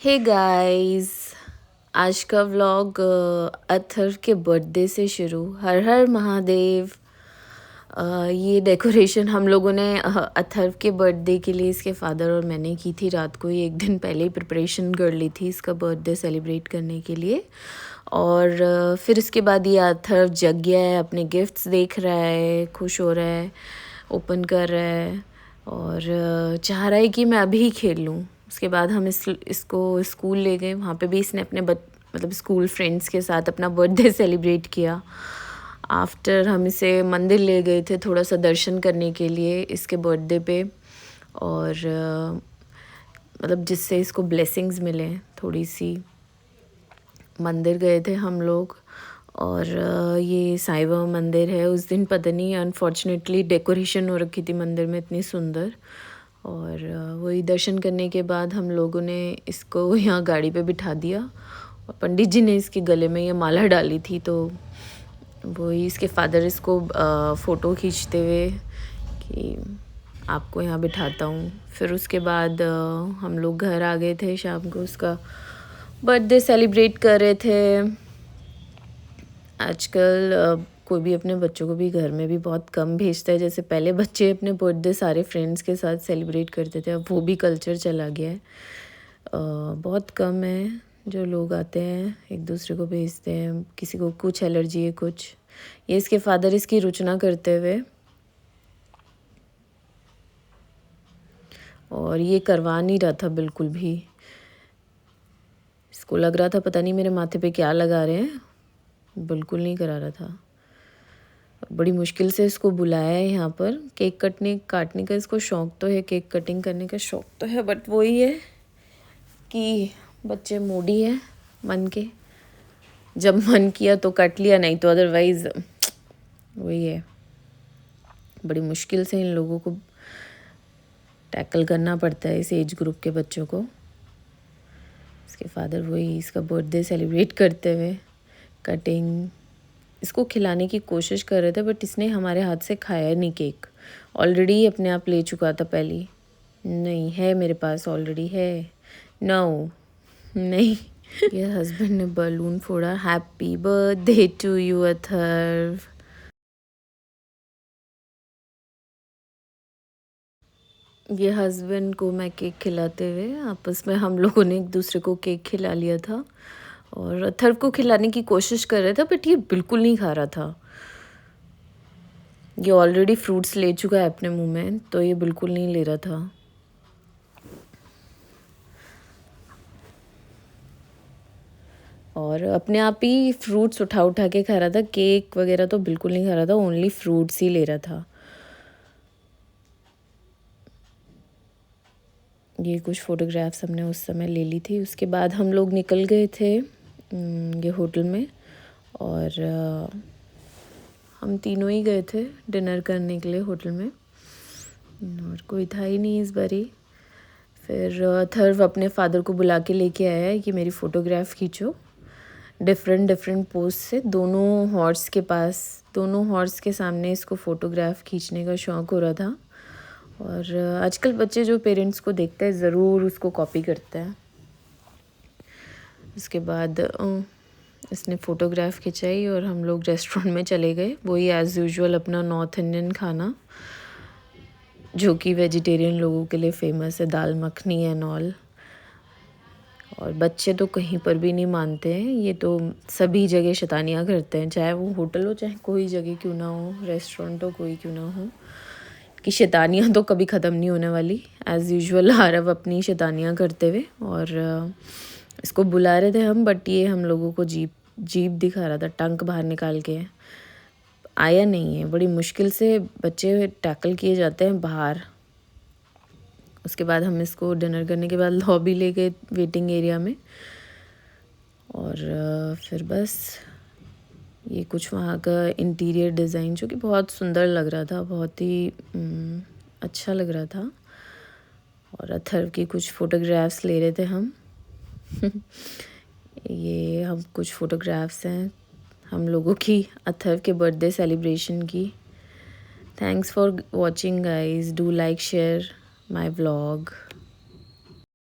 Hey guys, आज का vlog Atharva के बर्थडे से शुरू। हर हर महादेव। ये डेकोरेशन हम लोगों ने अथर्व के बर्थडे के लिए इसके फादर और मैंने की थी। रात को ही एक दिन पहले ही प्रिपरेशन कर ली थी इसका बर्थडे सेलिब्रेट करने के लिए। और फिर इसके बाद ये अथर्व जग गया है, अपने गिफ्ट्स देख रहा है, खुश हो रहा है, ओपन कर रहा है और चाह रहा है कि मैं अभी ही खेल लूँ। उसके बाद हम इसको स्कूल ले गए। वहाँ पे भी इसने अपने मतलब स्कूल फ्रेंड्स के साथ अपना बर्थडे सेलिब्रेट किया। आफ्टर हम इसे मंदिर ले गए थे थोड़ा सा दर्शन करने के लिए इसके बर्थडे पे। और मतलब जिससे इसको ब्लेसिंग्स मिले थोड़ी सी। मंदिर गए थे हम लोग। और ये साईं बाबा मंदिर है। उस दिन पता नहीं अनफॉर्चुनेटली डेकोरेशन हो रखी थी मंदिर में इतनी सुंदर। और वही दर्शन करने के बाद हम लोगों ने इसको यहाँ गाड़ी पे बिठा दिया और पंडित जी ने इसके गले में ये माला डाली थी। तो वही इसके फादर इसको फ़ोटो खींचते हुए कि आपको यहाँ बिठाता हूँ। फिर उसके बाद हम लोग घर आ गए थे। शाम को उसका बर्थडे सेलिब्रेट कर रहे थे। आजकल कोई भी अपने बच्चों को भी घर में भी बहुत कम भेजता है। जैसे पहले बच्चे अपने बर्थडे सारे फ्रेंड्स के साथ सेलिब्रेट करते थे, अब वो भी कल्चर चला गया है। बहुत कम है जो लोग आते हैं एक दूसरे को भेजते हैं। किसी को कुछ एलर्जी है कुछ। ये इसके फादर इसकी रुचना करते हुए। और ये करवा नहीं रहा था बिल्कुल भी। इसको लग रहा था पता नहीं मेरे माथे पे क्या लगा रहे हैं। बिल्कुल नहीं करा रहा था। बड़ी मुश्किल से इसको बुलाया है यहाँ पर। केक काटने का इसको शौक़ तो है, केक कटिंग करने का शौक़ तो है, बट वही है कि बच्चे मूडी है मन के। जब मन किया तो काट लिया, नहीं तो अदरवाइज़ वही है। बड़ी मुश्किल से इन लोगों को टैकल करना पड़ता है इस एज ग्रुप के बच्चों को। इसके फादर वही इसका बर्थडे सेलिब्रेट करते हुए कटिंग इसको खिलाने की कोशिश कर रहे थे, बट इसने हमारे हाथ से खाया नहीं केक। ऑलरेडी अपने आप ले चुका था पहले। नहीं है मेरे पास, ऑलरेडी है। नो नहीं। ये हस्बैंड ने बलून फोड़ा। Happy birthday to you Atharva. ये हस्बैंड को मैं केक खिलाते हुए आपस में हम लोगों ने एक दूसरे को केक खिला लिया था। और अथर्व को खिलाने की कोशिश कर रहा था, बट ये बिल्कुल नहीं खा रहा था। ये ऑलरेडी फ्रूट्स ले चुका है अपने मुंह में, तो ये बिल्कुल नहीं ले रहा था। और अपने आप ही फ्रूट्स उठा उठा के खा रहा था। केक वगैरह तो बिल्कुल नहीं खा रहा था, ओनली फ्रूट्स ही ले रहा था। ये कुछ फ़ोटोग्राफ्स हमने उस समय ले ली थी। उसके बाद हम लोग निकल गए थे ये होटल में। और हम तीनों ही गए थे डिनर करने के लिए होटल में, और कोई था ही नहीं इस बारी। फिर अथर्व अपने फादर को बुला के लेके आया है कि मेरी फ़ोटोग्राफ खींचो डिफरेंट पोज से। दोनों हॉर्स के सामने इसको फ़ोटोग्राफ खींचने का शौक़ हो रहा था। और आजकल बच्चे जो पेरेंट्स को देखते हैं ज़रूर उसको कॉपी करते हैं। उसके बाद इसने फ़ोटोग्राफ खिंचाई और हम लोग रेस्टोरेंट में चले गए। वही एज़ यूजुअल अपना नॉर्थ इंडियन खाना, जो कि वेजिटेरियन लोगों के लिए फेमस है, दाल मखनी एंड ऑल। और बच्चे तो कहीं पर भी नहीं मानते हैं। ये तो सभी जगह शैतानियाँ करते हैं, चाहे वो होटल हो चाहे कोई जगह क्यों ना हो, रेस्टोरेंट हो कोई क्यों ना हो, कि शैतानियाँ तो कभी ख़त्म नहीं होने वाली। एज़ यूजुअल आरव अपनी शैतानियाँ करते हुए। और इसको बुला रहे थे हम, बट ये हम लोगों को जीभ दिखा रहा था, टंक बाहर निकाल के। आया नहीं है। बड़ी मुश्किल से बच्चे टैकल किए जाते हैं बाहर। उसके बाद हम इसको डिनर करने के बाद लॉबी ले गए वेटिंग एरिया में। और फिर बस ये कुछ वहाँ का इंटीरियर डिज़ाइन जो कि बहुत सुंदर लग रहा था, बहुत ही अच्छा लग रहा था। और अथर्व की कुछ फ़ोटोग्राफ्स ले रहे थे हम। ये हम कुछ फ़ोटोग्राफ्स हैं हम लोगों की अथर्व के बर्थडे सेलिब्रेशन की। Thanks for watching guys. Do like share my vlog.